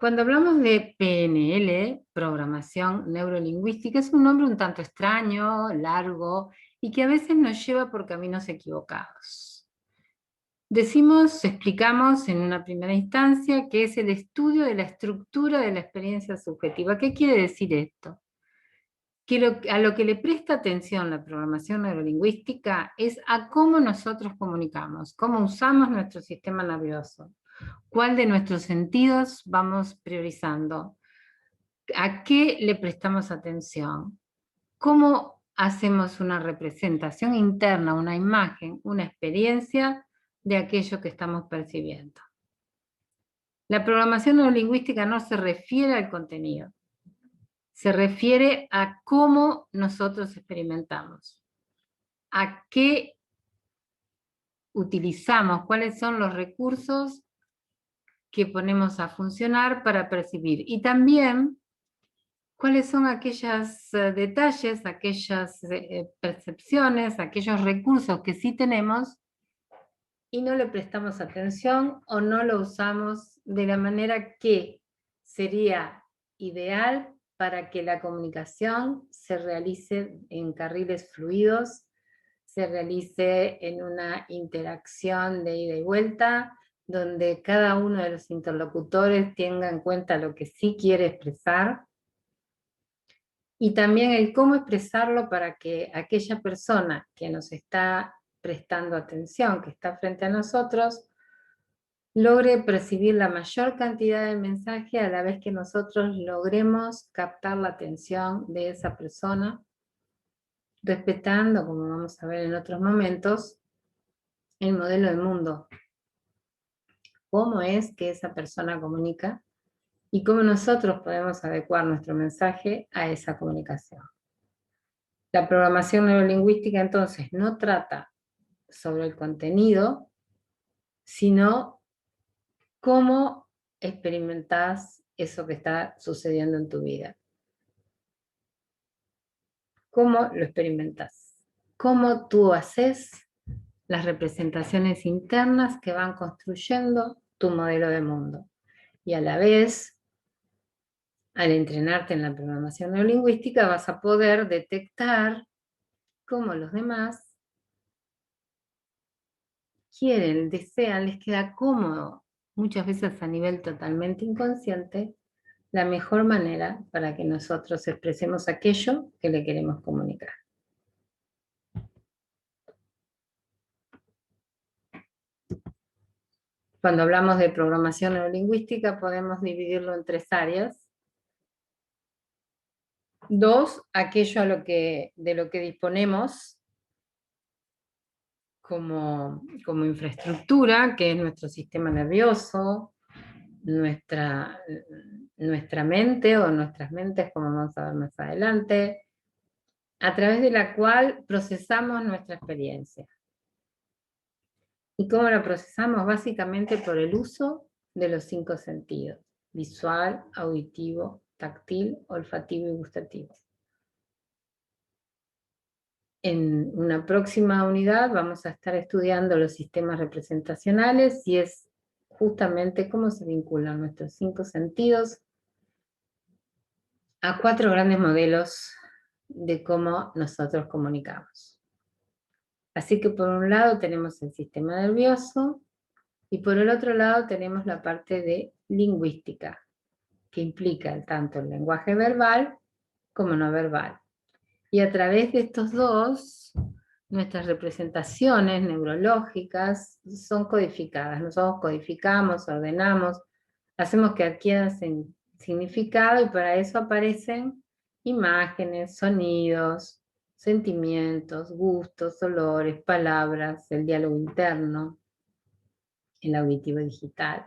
Cuando hablamos de PNL, programación neurolingüística, es un nombre un tanto extraño, largo, y que a veces nos lleva por caminos equivocados. Explicamos en una primera instancia que es el estudio de la estructura de la experiencia subjetiva. ¿Qué quiere decir esto? Que a lo que le presta atención la programación neurolingüística es a cómo nosotros comunicamos, cómo usamos nuestro sistema nervioso, cuál de nuestros sentidos vamos priorizando, a qué le prestamos atención, cómo hacemos una representación interna, una imagen, una experiencia de aquello que estamos percibiendo. La programación neurolingüística no se refiere al contenido, se refiere a cómo nosotros experimentamos, a qué utilizamos, cuáles son los recursos que ponemos a funcionar para percibir. Y también cuáles son aquellos detalles, aquellas percepciones, aquellos recursos que sí tenemos y no le prestamos atención o no lo usamos de la manera que sería ideal para que la comunicación se realice en carriles fluidos, se realice en una interacción de ida y vuelta, donde cada uno de los interlocutores tenga en cuenta lo que sí quiere expresar, y también el cómo expresarlo para que aquella persona que nos está prestando atención, que está frente a nosotros, logre percibir la mayor cantidad de mensaje a la vez que nosotros logremos captar la atención de esa persona, respetando, como vamos a ver en otros momentos, el modelo del mundo. Cómo es que esa persona comunica y cómo nosotros podemos adecuar nuestro mensaje a esa comunicación. La programación neurolingüística entonces no trata sobre el contenido, sino cómo experimentás eso que está sucediendo en tu vida. ¿Cómo lo experimentás? ¿Cómo tú haces las representaciones internas que van construyendo tu modelo de mundo? Y a la vez, al entrenarte en la programación neurolingüística, vas a poder detectar cómo los demás quieren, desean, les queda cómodo, muchas veces a nivel totalmente inconsciente, la mejor manera para que nosotros expresemos aquello que le queremos comunicar. Cuando hablamos de programación neurolingüística podemos dividirlo en tres áreas. Dos, aquello de lo que disponemos como infraestructura, que es nuestro sistema nervioso, nuestra mente o nuestras mentes, como vamos a ver más adelante, a través de la cual procesamos nuestra experiencia. ¿Y cómo la procesamos? Básicamente por el uso de los 5 sentidos: visual, auditivo, táctil, olfativo y gustativo. En una próxima unidad vamos a estar estudiando los sistemas representacionales y es justamente cómo se vinculan nuestros 5 sentidos a 4 grandes modelos de cómo nosotros comunicamos. Así que por un lado tenemos el sistema nervioso y por el otro lado tenemos la parte de lingüística, que implica tanto el lenguaje verbal como no verbal. Y a través de estos dos, nuestras representaciones neurológicas son codificadas. Nosotros codificamos, ordenamos, hacemos que adquieran significado y para eso aparecen imágenes, sonidos, sentimientos, gustos, olores, palabras, el diálogo interno, el auditivo digital.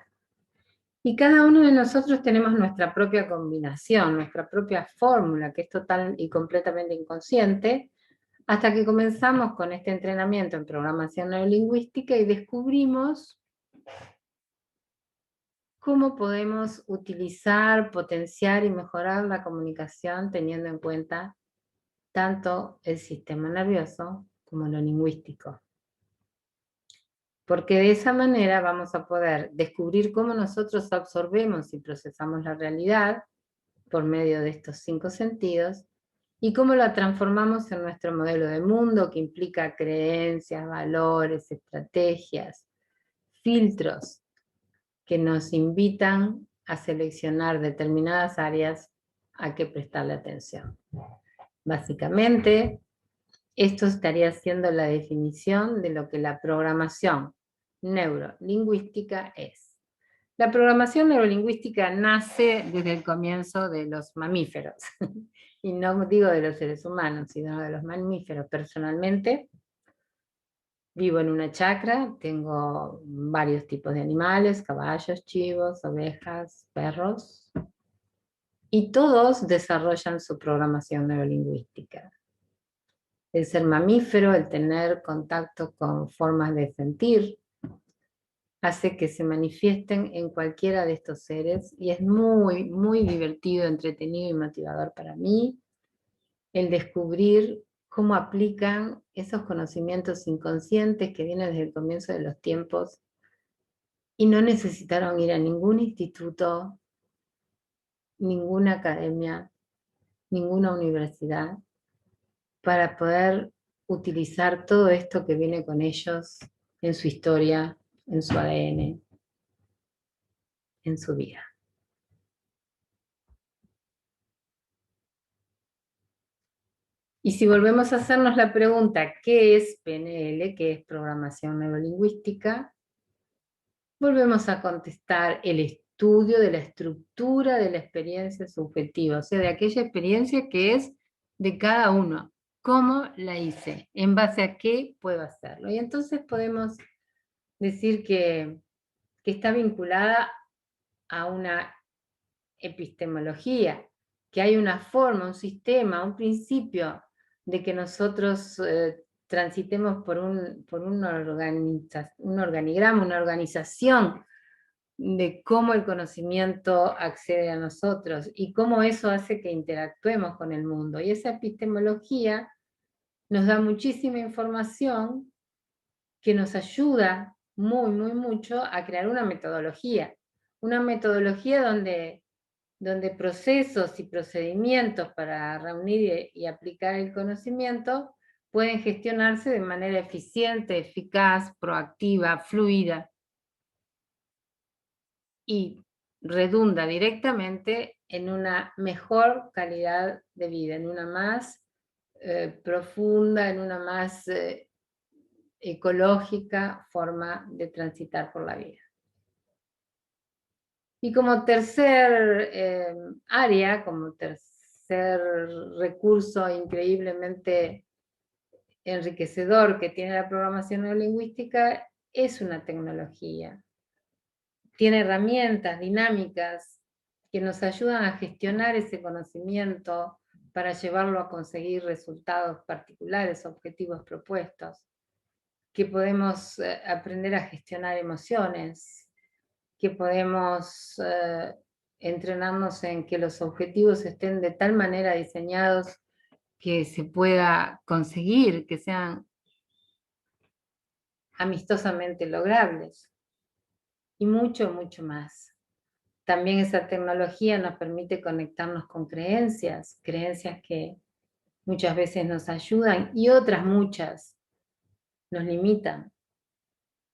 Y cada uno de nosotros tenemos nuestra propia combinación, nuestra propia fórmula, que es total y completamente inconsciente, hasta que comenzamos con este entrenamiento en programación neurolingüística y descubrimos cómo podemos utilizar, potenciar y mejorar la comunicación teniendo en cuenta tanto el sistema nervioso como lo lingüístico. porque de esa manera vamos a poder descubrir cómo nosotros absorbemos y procesamos la realidad por medio de estos 5 sentidos, y cómo la transformamos en nuestro modelo de mundo, que implica creencias, valores, estrategias, filtros, que nos invitan a seleccionar determinadas áreas a que prestarle atención. Básicamente, esto estaría siendo la definición de lo que la programación neurolingüística es. La programación neurolingüística nace desde el comienzo de los mamíferos, y no digo de los seres humanos, sino de los mamíferos. Personalmente, vivo en una chacra, tengo varios tipos de animales, caballos, chivos, ovejas, perros, y todos desarrollan su programación neurolingüística. El ser mamífero, el tener contacto con formas de sentir, hace que se manifiesten en cualquiera de estos seres, y es muy, muy divertido, entretenido y motivador para mí el descubrir cómo aplican esos conocimientos inconscientes que vienen desde el comienzo de los tiempos y no necesitaron ir a ningún instituto, ninguna academia, ninguna universidad para poder utilizar todo esto que viene con ellos en su historia, en su ADN, en su vida. Y si volvemos a hacernos la pregunta, ¿qué es PNL? ¿Qué es programación neurolingüística? Volvemos a contestar el estudio de la estructura de la experiencia subjetiva, o sea, de aquella experiencia que es de cada uno. ¿Cómo la hice? ¿En base a qué puedo hacerlo? Y entonces podemos decir que está vinculada a una epistemología, que hay una forma, un sistema, un principio de que nosotros transitemos por un organigrama, una organización de cómo el conocimiento accede a nosotros y cómo eso hace que interactuemos con el mundo. Y esa epistemología nos da muchísima información que nos ayuda muy, muy mucho a crear una metodología donde procesos y procedimientos para reunir y aplicar el conocimiento pueden gestionarse de manera eficiente, eficaz, proactiva, fluida, y redunda directamente en una mejor calidad de vida, en una más profunda, en una más ecológica forma de transitar por la vida. Y como tercer área, como tercer recurso increíblemente enriquecedor que tiene la programación neurolingüística, es una tecnología. Tiene herramientas dinámicas que nos ayudan a gestionar ese conocimiento para llevarlo a conseguir resultados particulares, objetivos propuestos, que podemos aprender a gestionar emociones, que podemos entrenarnos en que los objetivos estén de tal manera diseñados que se pueda conseguir, que sean amistosamente logrables, y mucho, mucho más. También esa tecnología nos permite conectarnos con creencias que muchas veces nos ayudan y otras muchas nos limitan.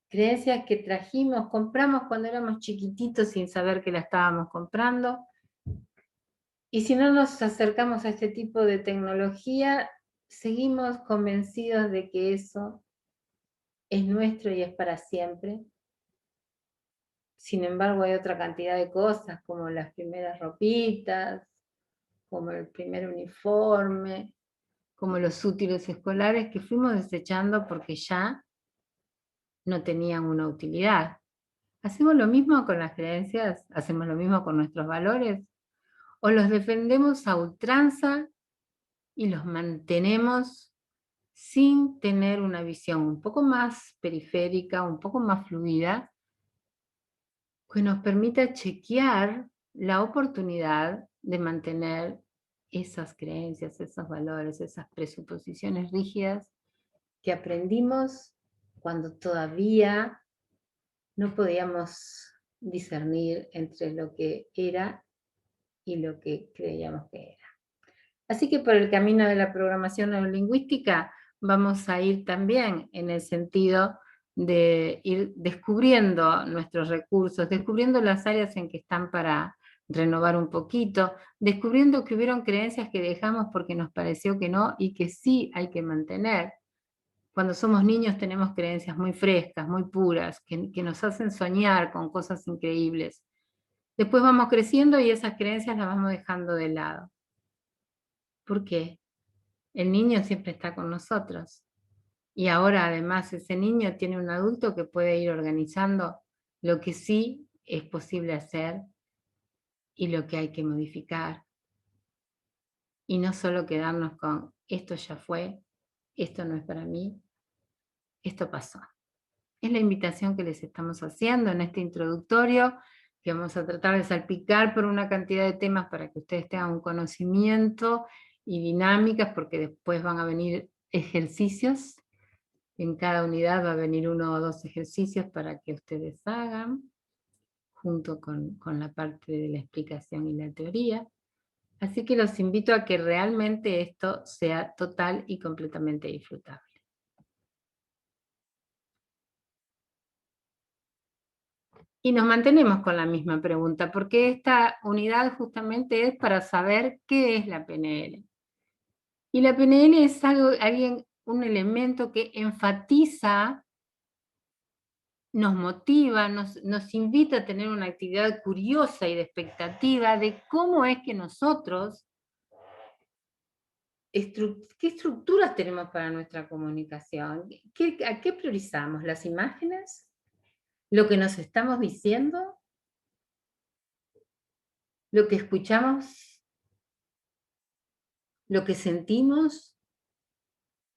Creencias que trajimos, compramos cuando éramos chiquititos sin saber que la estábamos comprando. Y si no nos acercamos a este tipo de tecnología, seguimos convencidos de que eso es nuestro y es para siempre. Sin embargo, hay otra cantidad de cosas, como las primeras ropitas, como el primer uniforme, como los útiles escolares, que fuimos desechando porque ya no tenían una utilidad. ¿Hacemos lo mismo con las creencias? ¿Hacemos lo mismo con nuestros valores? ¿O los defendemos a ultranza y los mantenemos sin tener una visión un poco más periférica, un poco más fluida, que nos permita chequear la oportunidad de mantener esas creencias, esos valores, esas presuposiciones rígidas que aprendimos cuando todavía no podíamos discernir entre lo que era y lo que creíamos que era. Así que por el camino de la programación neurolingüística vamos a ir también en el sentido de ir descubriendo nuestros recursos, descubriendo las áreas en que están para renovar un poquito, descubriendo que hubieron creencias que dejamos porque nos pareció que no y que sí hay que mantener. Cuando somos niños tenemos creencias muy frescas, muy puras, que nos hacen soñar con cosas increíbles. Después vamos creciendo y esas creencias las vamos dejando de lado. ¿Por qué? El niño siempre está con nosotros. Y ahora además ese niño tiene un adulto que puede ir organizando lo que sí es posible hacer y lo que hay que modificar. Y no solo quedarnos con esto ya fue, esto no es para mí, esto pasó. Es la invitación que les estamos haciendo en este introductorio, que vamos a tratar de salpicar por una cantidad de temas para que ustedes tengan un conocimiento y dinámicas, porque después van a venir ejercicios. En cada unidad va a venir 1 o 2 ejercicios para que ustedes hagan, junto con la parte de la explicación y la teoría. Así que los invito a que realmente esto sea total y completamente disfrutable. Y nos mantenemos con la misma pregunta, porque esta unidad justamente es para saber qué es la PNL. Y la PNL es un elemento que enfatiza, nos motiva, nos invita a tener una actividad curiosa y de expectativa de cómo es que nosotros, qué estructuras tenemos para nuestra comunicación, a qué priorizamos, las imágenes, lo que nos estamos diciendo, lo que escuchamos, lo que sentimos.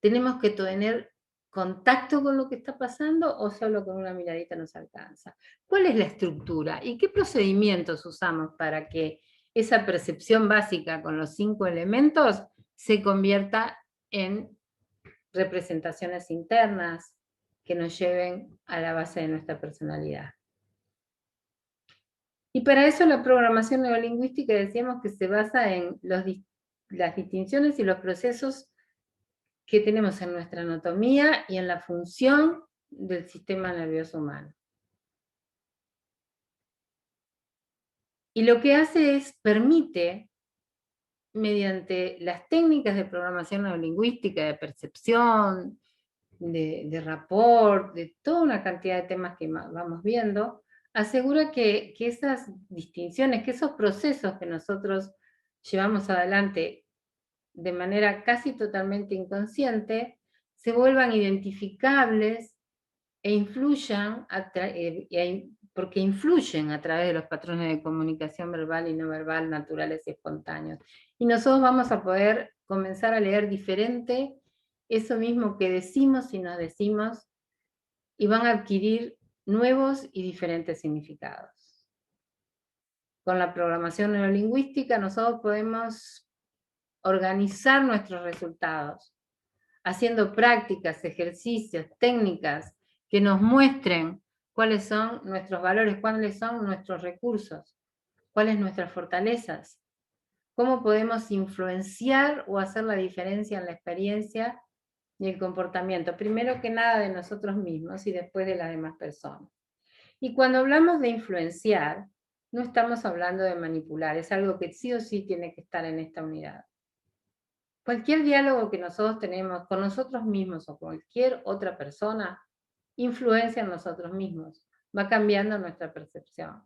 ¿Tenemos que tener contacto con lo que está pasando o solo con una miradita nos alcanza? ¿Cuál es la estructura y qué procedimientos usamos para que esa percepción básica con los 5 elementos se convierta en representaciones internas que nos lleven a la base de nuestra personalidad? Y para eso la programación neurolingüística decíamos que se basa en las distinciones y los procesos que tenemos en nuestra anatomía y en la función del sistema nervioso humano. Y lo que hace es, permite, mediante las técnicas de programación neurolingüística, de percepción, de rapport, de toda una cantidad de temas que vamos viendo, asegura que esas distinciones, que esos procesos que nosotros llevamos adelante de manera casi totalmente inconsciente, se vuelvan identificables e influyan, porque influyen a través de los patrones de comunicación verbal y no verbal naturales y espontáneos. Y nosotros vamos a poder comenzar a leer diferente eso mismo que decimos y nos decimos, y van a adquirir nuevos y diferentes significados. Con la programación neurolingüística nosotros podemos organizar nuestros resultados, haciendo prácticas, ejercicios, técnicas que nos muestren cuáles son nuestros valores, cuáles son nuestros recursos, cuáles nuestras fortalezas, cómo podemos influenciar o hacer la diferencia en la experiencia y el comportamiento, primero que nada de nosotros mismos y después de las demás personas. Y cuando hablamos de influenciar, no estamos hablando de manipular, es algo que sí o sí tiene que estar en esta unidad. Cualquier diálogo que nosotros tenemos con nosotros mismos o cualquier otra persona influencia en nosotros mismos, va cambiando nuestra percepción.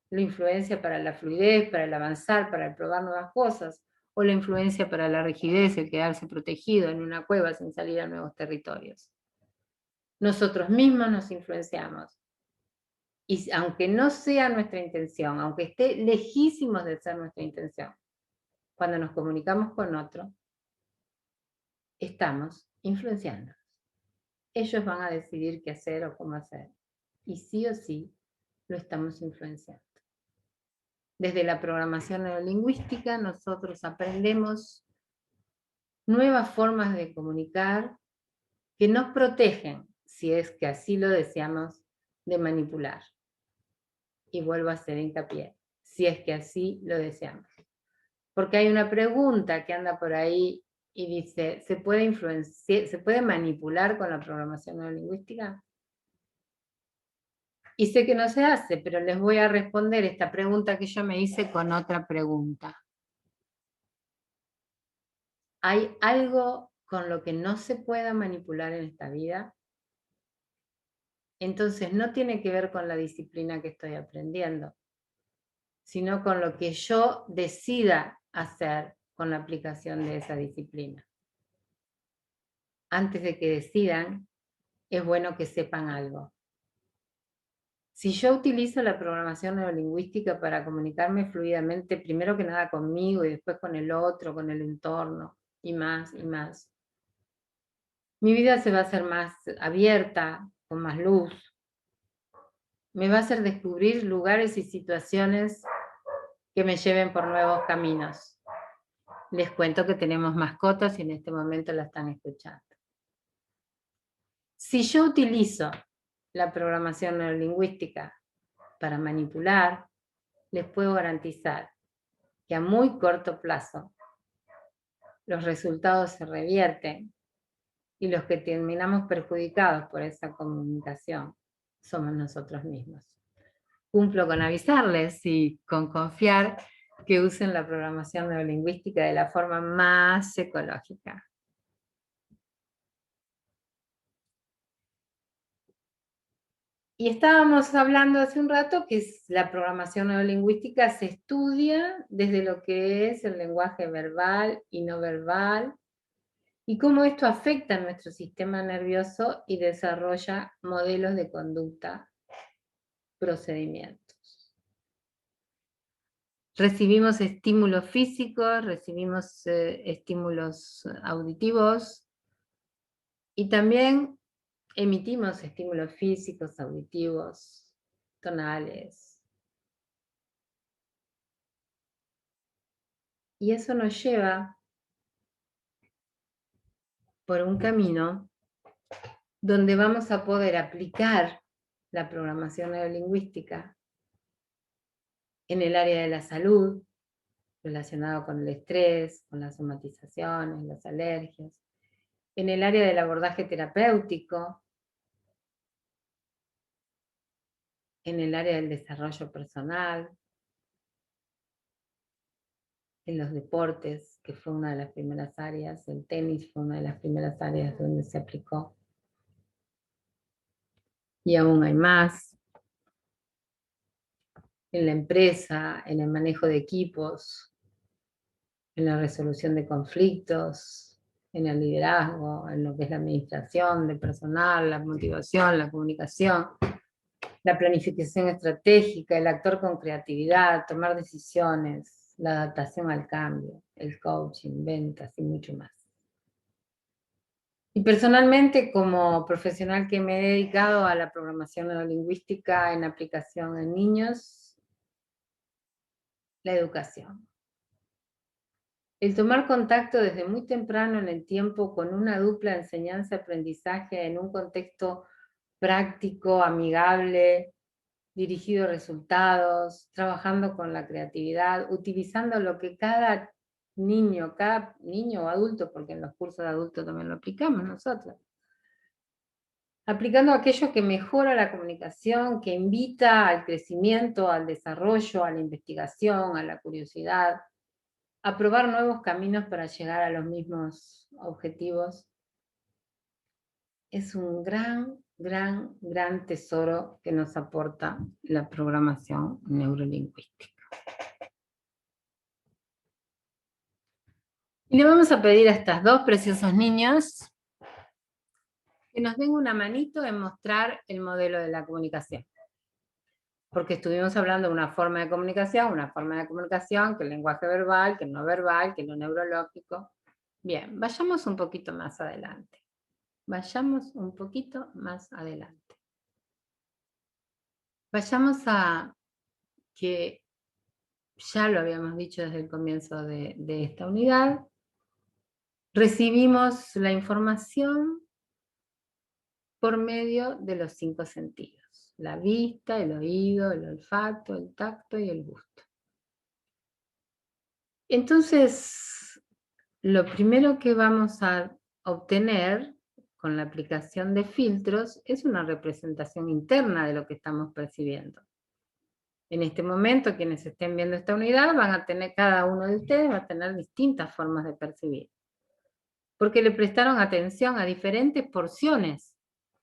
La influencia para la fluidez, para el avanzar, para el probar nuevas cosas, o la influencia para la rigidez, el quedarse protegido en una cueva sin salir a nuevos territorios. Nosotros mismos nos influenciamos. Y aunque no sea nuestra intención, aunque esté lejísimos de ser nuestra intención, cuando nos comunicamos con otro, estamos influenciándolos. Ellos van a decidir qué hacer o cómo hacer. Y sí o sí, lo estamos influenciando. Desde la programación neurolingüística, nosotros aprendemos nuevas formas de comunicar que nos protegen. si es que así lo deseamos, de manipular. Y vuelvo a hacer hincapié, si es que así lo deseamos. Porque hay una pregunta que anda por ahí y dice, ¿se puede manipular con la programación neurolingüística? Y sé que no se hace, pero les voy a responder esta pregunta que yo me hice con otra pregunta. ¿Hay algo con lo que no se pueda manipular en esta vida? Entonces no tiene que ver con la disciplina que estoy aprendiendo, sino con lo que yo decida hacer con la aplicación de esa disciplina. Antes de que decidan, es bueno que sepan algo. Si yo utilizo la programación neurolingüística para comunicarme fluidamente, primero que nada conmigo y después con el otro, con el entorno, y más, mi vida se va a hacer más abierta, con más luz. Me va a hacer descubrir lugares y situaciones que me lleven por nuevos caminos. Les cuento que tenemos mascotas y en este momento la están escuchando. Si yo utilizo la programación neurolingüística para manipular, les puedo garantizar que a muy corto plazo los resultados se revierten y los que terminamos perjudicados por esa comunicación somos nosotros mismos. Cumplo con avisarles y con confiar que usen la programación neurolingüística de la forma más ecológica. Y estábamos hablando hace un rato que la programación neurolingüística se estudia desde lo que es el lenguaje verbal y no verbal, y cómo esto afecta a nuestro sistema nervioso y desarrolla modelos de conducta, procedimientos. Recibimos estímulos físicos, recibimos estímulos auditivos, y también emitimos estímulos físicos, auditivos, tonales. Y eso nos lleva por un camino donde vamos a poder aplicar la programación neurolingüística en el área de la salud, relacionado con el estrés, con las somatizaciones, las alergias, en el área del abordaje terapéutico, en el área del desarrollo personal, en los deportes, que fue una de las primeras áreas, el tenis fue una de las primeras áreas donde se aplicó. Y aún hay más. En la empresa, en el manejo de equipos, en la resolución de conflictos, en el liderazgo, en lo que es la administración de personal, la motivación, la comunicación, la planificación estratégica, el actuar con creatividad, tomar decisiones, la adaptación al cambio, el coaching, ventas y mucho más. Y personalmente, como profesional que me he dedicado a la programación neurolingüística en aplicación en niños, la educación. El tomar contacto desde muy temprano en el tiempo con una dupla enseñanza-aprendizaje en un contexto práctico, amigable, dirigido a resultados, trabajando con la creatividad, utilizando lo que cada niño o adulto, porque en los cursos de adultos también lo aplicamos nosotros, aplicando aquello que mejora la comunicación, que invita al crecimiento, al desarrollo, a la investigación, a la curiosidad, a probar nuevos caminos para llegar a los mismos objetivos. Es un gran tesoro que nos aporta la programación neurolingüística. Y le vamos a pedir a estas dos preciosos niños que nos den una manito en mostrar el modelo de la comunicación. Porque estuvimos hablando de una forma de comunicación, que el lenguaje verbal, que el no verbal, que lo neurológico. Bien, vayamos un poquito más adelante. Vayamos un poquito más adelante. Vayamos a que ya lo habíamos dicho desde el comienzo de esta unidad. Recibimos la información por medio de los 5 sentidos: la vista, el oído, el olfato, el tacto y el gusto. Entonces, lo primero que vamos a obtener con la aplicación de filtros es una representación interna de lo que estamos percibiendo. En este momento, quienes estén viendo esta unidad van a tener, cada uno de ustedes va a tener distintas formas de percibir, porque le prestaron atención a diferentes porciones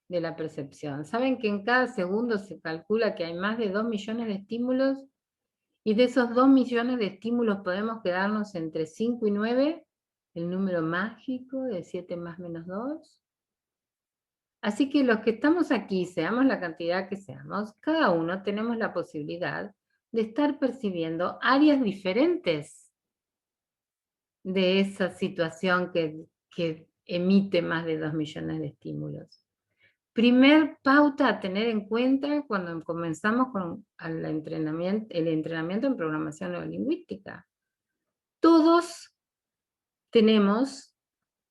de la percepción. Saben que en cada segundo se calcula que hay más de 2 millones de estímulos, y de esos 2 millones de estímulos podemos quedarnos entre 5 y 9, el número mágico de 7 más menos 2. Así que los que estamos aquí, seamos la cantidad que seamos, cada uno tenemos la posibilidad de estar percibiendo áreas diferentes de esa situación que emite más de 2 millones de estímulos. Primer pauta a tener en cuenta cuando comenzamos con el entrenamiento en programación neurolingüística. Todos tenemos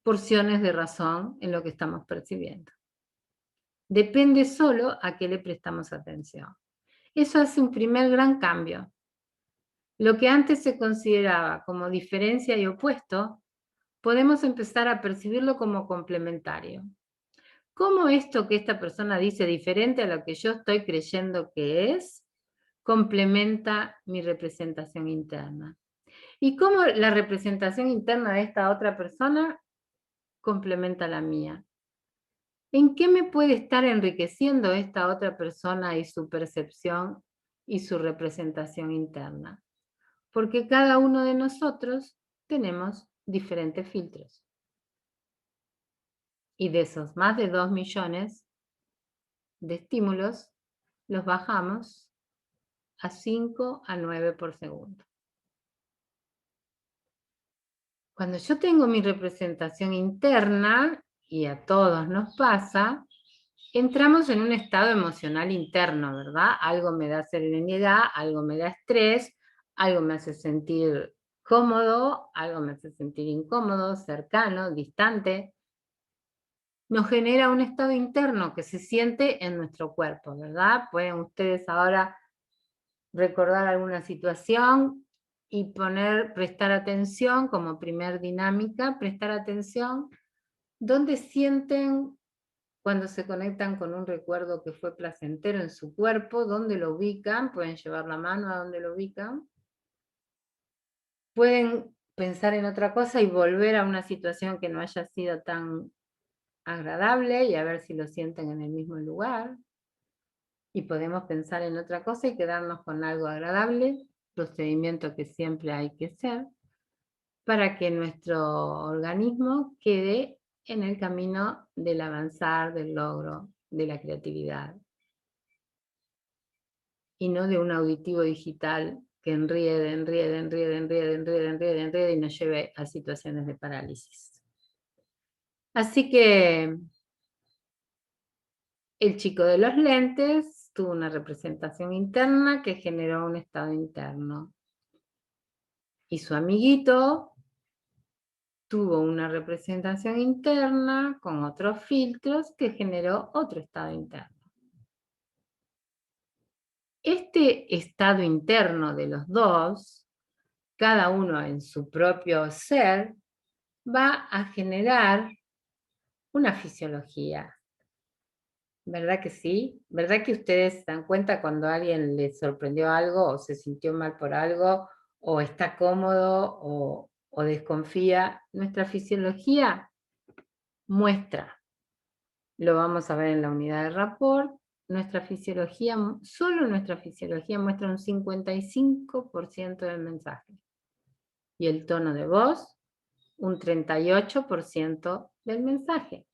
porciones de razón en lo que estamos percibiendo. Depende solo a qué le prestamos atención. Eso hace un primer gran cambio. Lo que antes se consideraba como diferencia y opuesto, podemos empezar a percibirlo como complementario. ¿Cómo esto que esta persona dice diferente a lo que yo estoy creyendo que es, complementa mi representación interna? ¿Y cómo la representación interna de esta otra persona complementa la mía? ¿En qué me puede estar enriqueciendo esta otra persona y su percepción y su representación interna? Porque cada uno de nosotros tenemos diferentes filtros. Y de esos más de 2 millones de estímulos, los bajamos a 5 a 9 por segundo. Cuando yo tengo mi representación interna, y a todos nos pasa, entramos en un estado emocional interno, ¿verdad? Algo me da serenidad, algo me da estrés, algo me hace sentir cómodo, algo me hace sentir incómodo, cercano, distante. Nos genera un estado interno que se siente en nuestro cuerpo, ¿verdad? Pueden ustedes ahora recordar alguna situación y prestar atención como primer dinámica, prestar atención dónde sienten cuando se conectan con un recuerdo que fue placentero en su cuerpo, dónde lo ubican, pueden llevar la mano a donde lo ubican, pueden pensar en otra cosa y volver a una situación que no haya sido tan agradable y a ver si lo sienten en el mismo lugar. Y podemos pensar en otra cosa y quedarnos con algo agradable, procedimiento que siempre hay que hacer, para que nuestro organismo quede en el camino del avanzar, del logro, de la creatividad. Y no de un auditivo digital que enriede y nos lleve a situaciones de parálisis. Así que el chico de los lentes tuvo una representación interna que generó un estado interno. Y su amiguito tuvo una representación interna con otros filtros que generó otro estado interno. Este estado interno de los dos, cada uno en su propio ser, va a generar una fisiología. ¿Verdad que sí? ¿Verdad que ustedes se dan cuenta cuando a alguien le sorprendió algo o se sintió mal por algo o está cómodo o desconfía? Nuestra fisiología muestra, lo vamos a ver en la unidad de rapport, nuestra fisiología, solo nuestra fisiología muestra un 55% del mensaje. Y el tono de voz, un 38% del mensaje.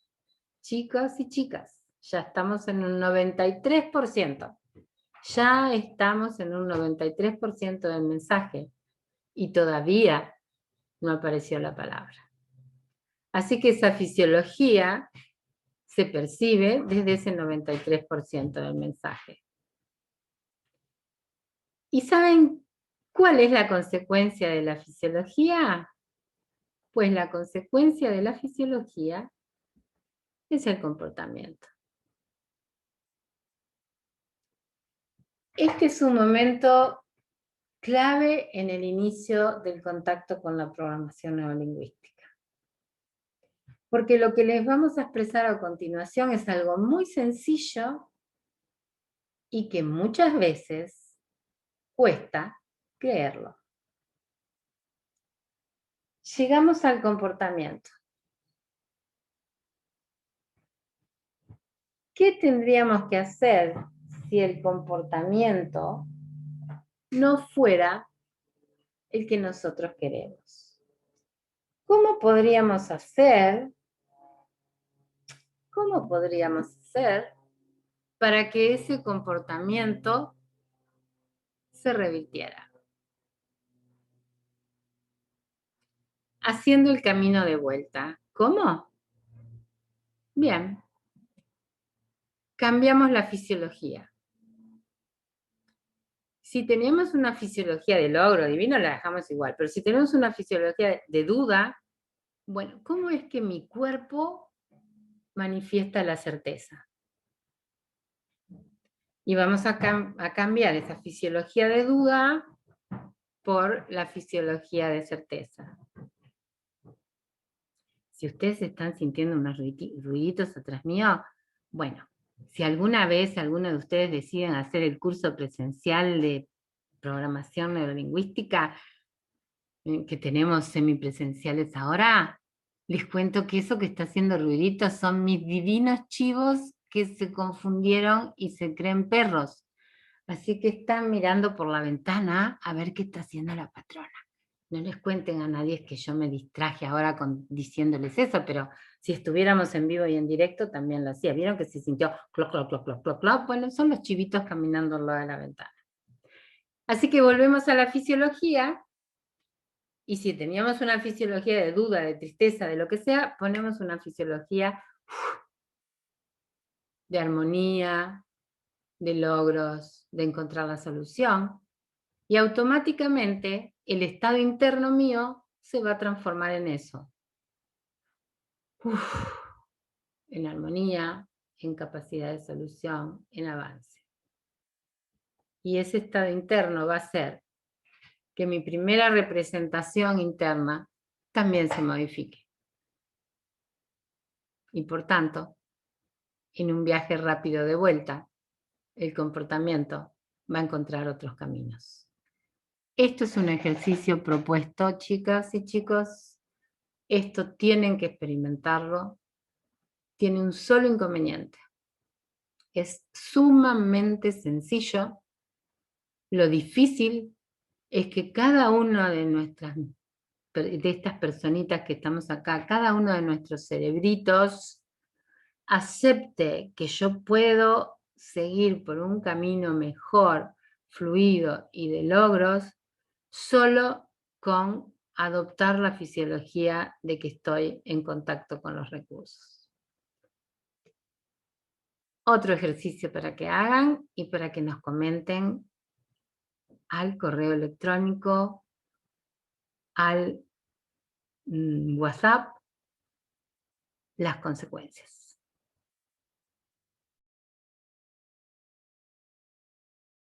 Chicos y chicas, ya estamos en un 93%. Ya estamos en un 93% del mensaje. Y todavía no apareció la palabra. Así que esa fisiología se percibe desde ese 93% del mensaje. ¿Y saben cuál es la consecuencia de la fisiología? Pues la consecuencia de la fisiología es el comportamiento. Este es un momento clave en el inicio del contacto con la programación neurolingüística. Porque lo que les vamos a expresar a continuación es algo muy sencillo y que muchas veces cuesta creerlo. Llegamos al comportamiento. ¿Qué tendríamos que hacer si el comportamiento no fuera el que nosotros queremos? ¿Cómo podríamos hacer para que ese comportamiento se revirtiera? Haciendo el camino de vuelta. ¿Cómo? Bien. Cambiamos la fisiología. Si tenemos una fisiología de logro divino, la dejamos igual. Pero si tenemos una fisiología de duda, bueno, ¿cómo es que mi cuerpo manifiesta la certeza? Y vamos a cambiar esa fisiología de duda por la fisiología de certeza. Si ustedes están sintiendo unos ruiditos atrás mío, bueno, si alguna vez alguno de ustedes deciden hacer el curso presencial de programación neurolingüística, que tenemos semipresenciales ahora, les cuento que eso que está haciendo ruiditos son mis divinos chivos que se confundieron y se creen perros. Así que están mirando por la ventana a ver qué está haciendo la patrona. No les cuenten a nadie que yo me distraje ahora diciéndoles eso, pero si estuviéramos en vivo y en directo también lo hacía. ¿Vieron que se sintió cloc, cloc, cloc, cloc, cloc, cloc? Bueno, son los chivitos caminando al lado de la ventana. Así que volvemos a la fisiología, y si teníamos una fisiología de duda, de tristeza, de lo que sea, ponemos una fisiología de armonía, de logros, de encontrar la solución, y automáticamente el estado interno mío se va a transformar en eso. En armonía, en capacidad de solución, en avance. Y ese estado interno va a hacer que mi primera representación interna también se modifique. Y por tanto, en un viaje rápido de vuelta, el comportamiento va a encontrar otros caminos. Esto es un ejercicio propuesto, chicas y chicos. Esto tienen que experimentarlo. Tiene un solo inconveniente. Es sumamente sencillo. Lo difícil es que cada una de estas personitas que estamos acá, cada uno de nuestros cerebritos, acepte que yo puedo seguir por un camino mejor, fluido y de logros, solo con adoptar la fisiología de que estoy en contacto con los recursos. Otro ejercicio para que hagan y para que nos comenten al correo electrónico, al WhatsApp, las consecuencias.